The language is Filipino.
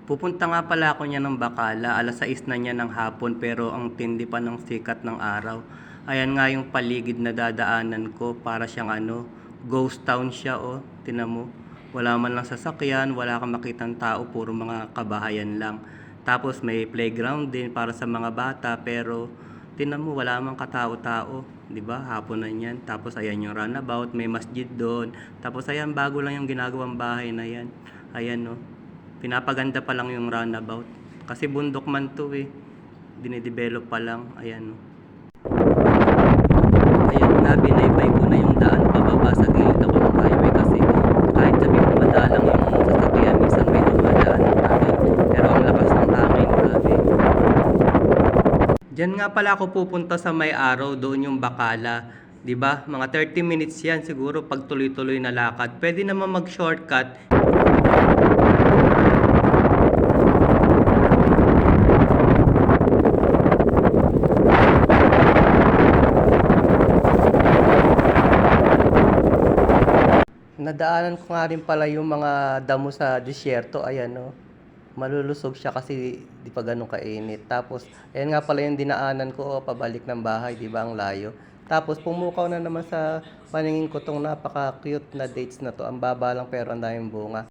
Pupunta nga pala ako niya ng Bacala, 6:00 na niya ng hapon pero ang tindi pa ng sikat ng araw. Ayan nga yung paligid na dadaanan ko, para siyang ghost town siya oh. Tinan mo, wala man lang sasakyan, wala kang makitang tao, puro mga kabahayan lang. Tapos may playground din para sa mga bata pero tinan mo wala mang katao-tao, 'di ba? Hapon na niyan. Tapos ayan yung runabout, may masjid doon. Tapos ayan, bago lang yung ginagawang bahay na yan. Ayan oh. Pinapaganda pa lang yung runabout. Kasi bundok man to eh. Dinidevelop pa lang. Ayan. Ayan nga, binaybay ko na yung daan pababa sa gilid ako ng highway kasi kahit sabihin ko madalang yung sasakyan, minsan may dumadaan ng traffic. Pero ang lakas ng hangin, grabe. Diyan nga pala ako pupunta sa May Araw, doon yung Bacala. 'Di ba? Mga 30 minutes yan siguro pag tuloy-tuloy na lakad. Pwede naman mag-shortcut. Nadaanan ko nga rin pala yung mga damo sa disyerto, ayan no. Malulusog siya kasi di pa ganun kainit. Tapos, ayan nga pala yung dinaanan ko, pabalik ng bahay, di ba ang layo. Tapos, pumukaw na naman sa paningin ko tong napaka-cute na dates na to. Ang baba lang pero ang daming bunga.